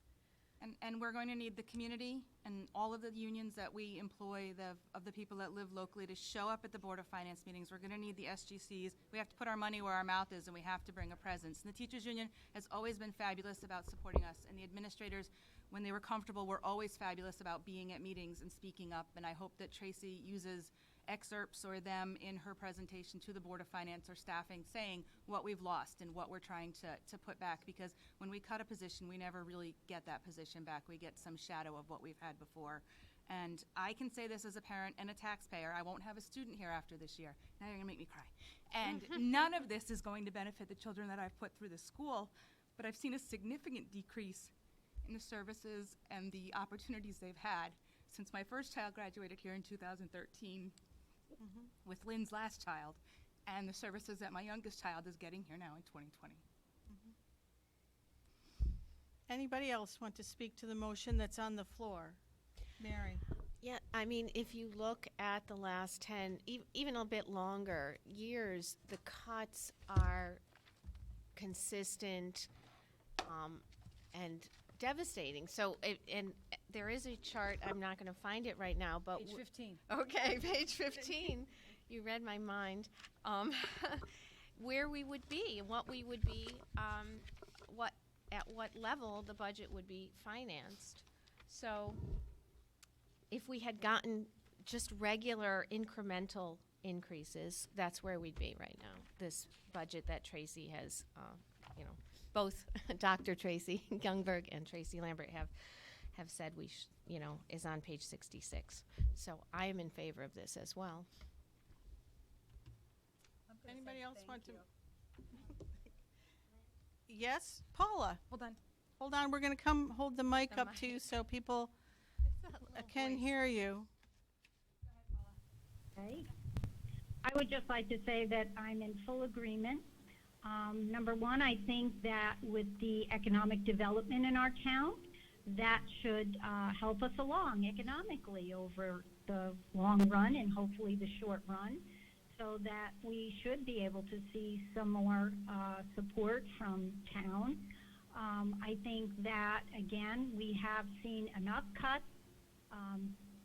And we're going to need the community and all of the unions that we employ, of the people that live locally, to show up at the Board of Finance meetings. We're going to need the SGCs. We have to put our money where our mouth is, and we have to bring a presence. And the Teachers Union has always been fabulous about supporting us, and the administrators, when they were comfortable, were always fabulous about being at meetings and speaking up. And I hope that Tracy uses excerpts or them in her presentation to the Board of Finance or staffing, saying what we've lost and what we're trying to put back, because when we cut a position, we never really get that position back. We get some shadow of what we've had before. And I can say this as a parent and a taxpayer. I won't have a student here after this year. Now you're gonna make me cry. And none of this is going to benefit the children that I've put through the school, but I've seen a significant decrease in the services and the opportunities they've had since my first child graduated here in 2013. With Lynn's last child, and the services that my youngest child is getting here now in 2020. Anybody else want to speak to the motion that's on the floor? Mary? Yeah, I mean, if you look at the last 10, even a bit longer years, the cuts are consistent and devastating. So, and there is a chart, I'm not going to find it right now, but Page 15. Okay, page 15. You read my mind. Where we would be, what we would be, at what level the budget would be financed. So, if we had gotten just regular incremental increases, that's where we'd be right now. This budget that Tracy has, both Dr. Tracy Youngberg and Tracy Lambert have said is on page 66. So I am in favor of this as well. Anybody else want to? Yes, Paula? Hold on, we're going to come hold the mic up to you so people can hear you. Okay. I would just like to say that I'm in full agreement. Number one, I think that with the economic development in our town, that should help us along economically over the long run and hopefully the short run. so that we should be able to see some more support from town. I think that, again, we have seen enough cuts.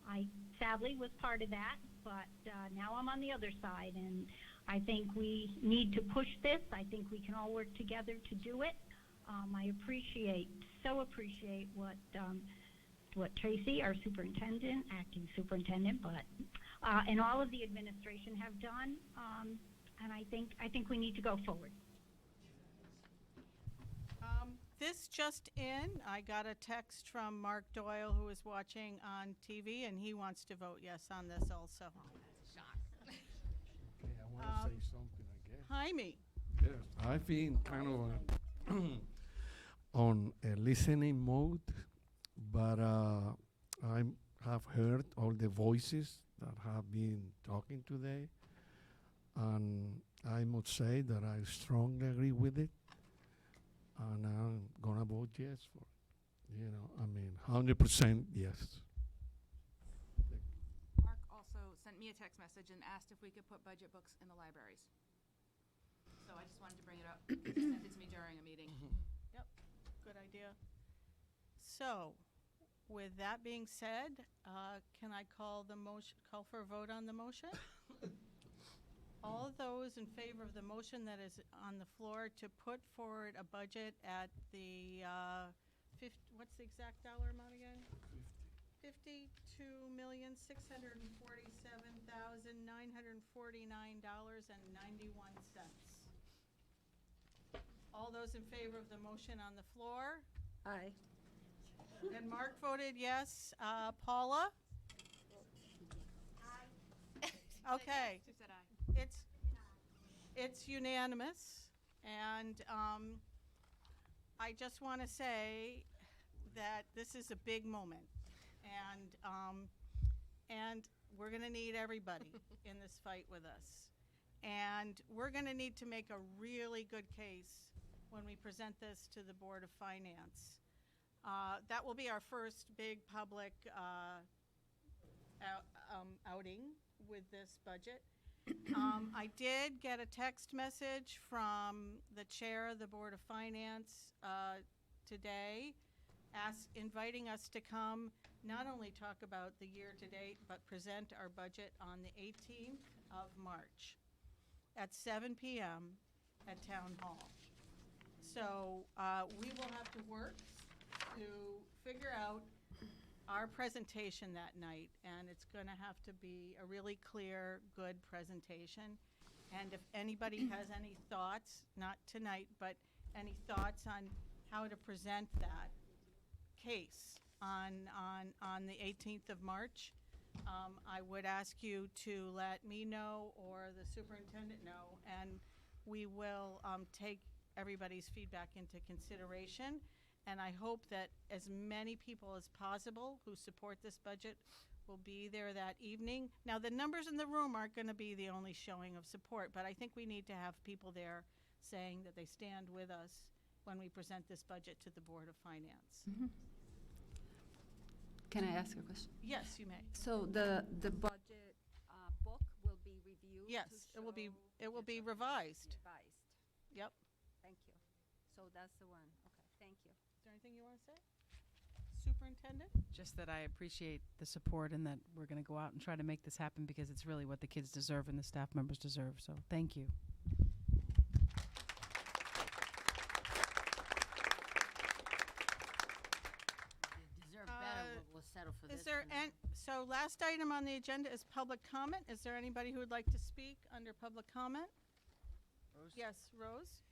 I sadly was part of that, but now I'm on the other side, and I think we need to push this. I think we can all work together to do it. I so appreciate what Tracy, our superintendent, acting superintendent, and all of the administration have done. And I think we need to go forward. This just in, I got a text from Mark Doyle, who is watching on TV, and he wants to vote yes on this also. Okay, I want to say something, I guess. Jaime. Yeah, I've been kind of on a listening mode, but I have heard all the voices that have been talking today, and I must say that I strongly agree with it, and I'm gonna vote yes for it. 100% yes. Mark also sent me a text message and asked if we could put budget books in the libraries. So I just wanted to bring it up. He sent it to me during a meeting. Yep, good idea. So, with that being said, can I call for a vote on the motion? All of those in favor of the motion that is on the floor to put forward a budget at the, what's the exact dollar amount again? $52,647,949.91. All those in favor of the motion on the floor? Aye. And Mark voted yes. Paula? Okay. She said aye. It's unanimous, and I just want to say that this is a big moment, and we're going to need everybody in this fight with us, and we're going to need to make a really good case when we present this to the Board of Finance. That will be our first big public outing with this budget. I did get a text message from the chair of the Board of Finance today, inviting us to come not only talk about the year to date, but present our budget on the 18th of March at 7 p.m. at Town Hall. So we will have to work to figure out our presentation that night, and it's going to have to be a really clear, good presentation. And if anybody has any thoughts, not tonight, but any thoughts on how to present that case on the 18th of March, I would ask you to let me know or the superintendent know, and we will take everybody's feedback into consideration. And I hope that as many people as possible who support this budget will be there that evening. Now, the numbers in the room aren't going to be the only showing of support, but I think we need to have people there saying that they stand with us when we present this budget to the Board of Finance. Can I ask a question? Yes, you may. So the budget book will be reviewed? Yes, it will be revised. Revised. Yep. Thank you. So that's the one. Okay, thank you. Is there anything you want to say? Superintendent? Just that I appreciate the support and that we're going to go out and try to make this happen because it's really what the kids deserve and the staff members deserve. So thank you. Deserve better, we'll settle for this. Is there so last item on the agenda is public comment. Is there anybody who would like to speak under public comment? Rose? Yes, Rose?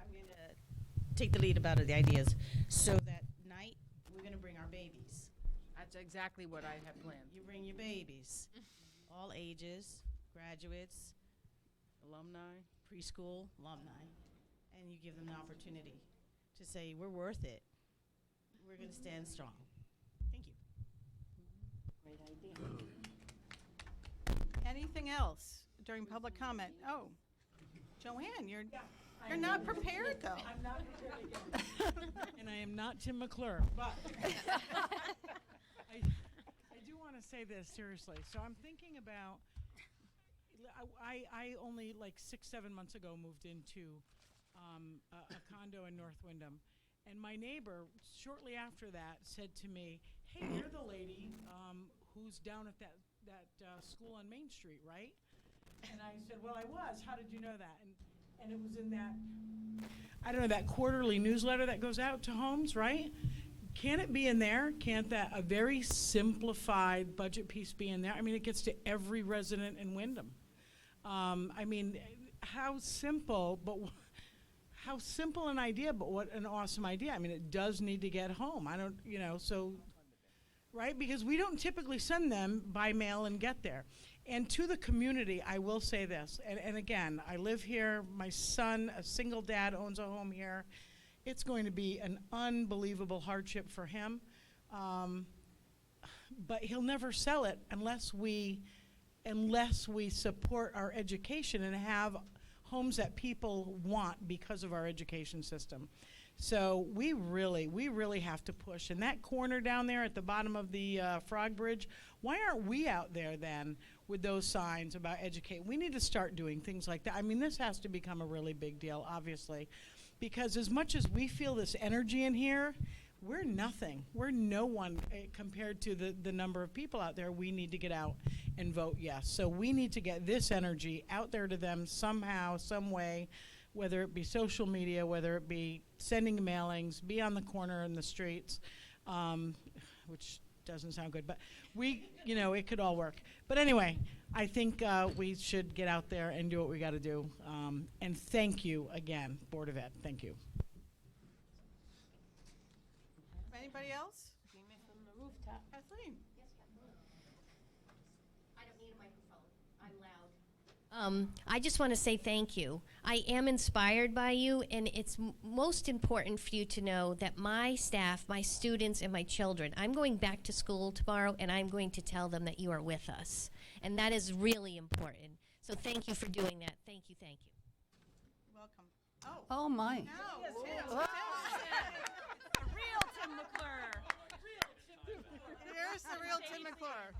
I'm going to take the lead about the ideas. So that night, we're going to bring our babies. That's exactly what I have planned. You bring your babies, all ages, graduates, Alumni. preschool, alumni, and you give them the opportunity to say, we're worth it. We're going to stand strong. Thank you. Great idea. Anything else during public comment? Oh, Joanne, you're You're not prepared, though. I'm not prepared again. And I am not Tim McClure, but I do want to say this seriously. So I'm thinking about, I only like 6-7 months ago moved into a condo in North Windham. And my neighbor, shortly after that, said to me, hey, you're the lady who's down at that school on Main Street, right? And I said, well, I was. How did you know that? And it was in that, I don't know, that quarterly newsletter that goes out to homes, right? Can it be in there? Can't that, a very simplified budget piece be in there? I mean, it gets to every resident in Windham. I mean, how simple, but how simple an idea, but what an awesome idea. I mean, it does need to get home. I don't, so, right? Because we don't typically send them by mail and get there. And to the community, I will say this, and again, I live here, my son, a single dad, owns a home here. It's going to be an unbelievable hardship for him, but he'll never sell it unless we support our education and have homes that people want because of our education system. So we really have to push. And that corner down there at the bottom of the Frog Bridge, why aren't we out there then with those signs about educate? We need to start doing things like that. I mean, this has to become a really big deal, obviously, because as much as we feel this energy in here, we're nothing. We're no one compared to the number of people out there. We need to get out and vote yes. So we need to get this energy out there to them somehow, some way, whether it be social media, whether it be sending mailings, be on the corner in the streets, which doesn't sound good, but it could all work. But anyway, I think we should get out there and do what we got to do. And thank you again, Board of Ed. Thank you. Anybody else? Screaming from the rooftop. Kathleen? I don't need a microphone. I'm loud. I just want to say thank you. I am inspired by you, and it's most important for you to know that my staff, my students, and my children, I'm going back to school tomorrow, and I'm going to tell them that you are with us. And that is really important. So thank you for doing that. Thank you, thank you. Welcome. Oh, my. No, Yes, Tim. Tim. The real Tim McClure. Here's the real Tim McClure.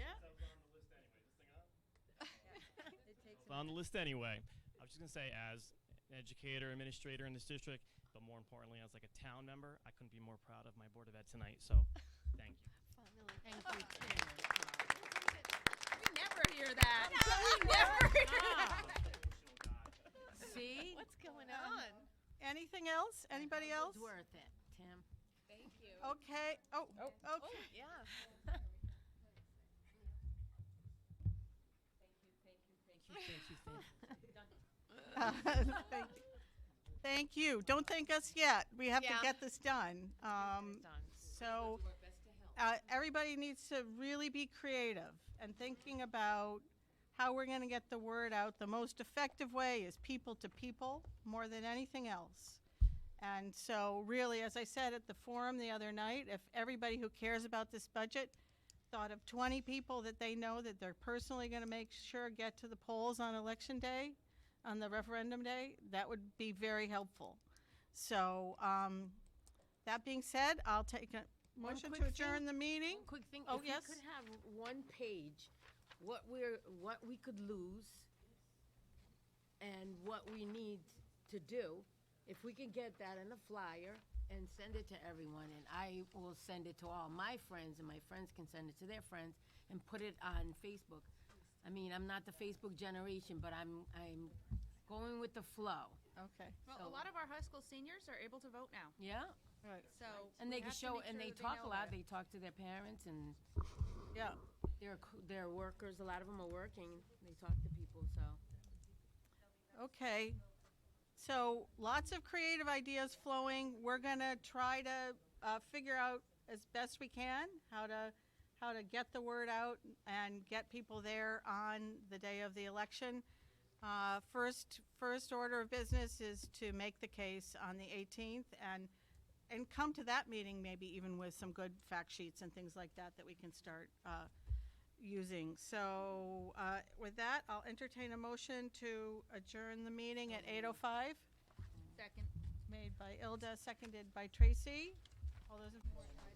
On the list anyway. I was just going to say, as an educator, administrator in this district, but more importantly, as like a town member, I couldn't be more proud of my Board of Ed tonight, so thank you. Thank you, Tim. We never hear that. We never hear that. See? What's going on? Anything else? Anybody else? It's worth it, Tim. Thank you. Okay. Okay. Yeah. Thank you. Thank you. Don't thank us yet. We have to get this done. So everybody needs to really be creative and thinking about how we're going to get the word out. The most effective way is people to people more than anything else. And so really, as I said at the forum the other night, if everybody who cares about this budget thought of 20 people that they know that they're personally going to make sure get to the polls on election day, on the referendum day, that would be very helpful. So that being said, I'll take a motion to adjourn the meeting. One quick thing. Oh, if yes? we could have one page, what we could lose and what we need to do, if we can get that in a flyer and send it to everyone, and I will send it to all my friends, and my friends can send it to their friends, and put it on Facebook. I mean, I'm not the Facebook generation, but I'm going with the flow. Okay. Well, a lot of our high school seniors are able to vote now. Yeah. Right. So And they we can have to show, make and sure they that talk a know lot. that. They talk to their parents, and Yeah. they're workers. A lot of them are working. They talk to people, so. Okay. So lots of creative ideas flowing. We're going to try to figure out as best we can how to get the word out and get people there on the day of the election. First order of business is to make the case on the 18th and come to that meeting maybe even with some good fact sheets and things like that we can start using. So with that, I'll entertain a motion to adjourn the meeting at 8:05. Second. Made by Ilda, seconded by Tracy. All those in favor?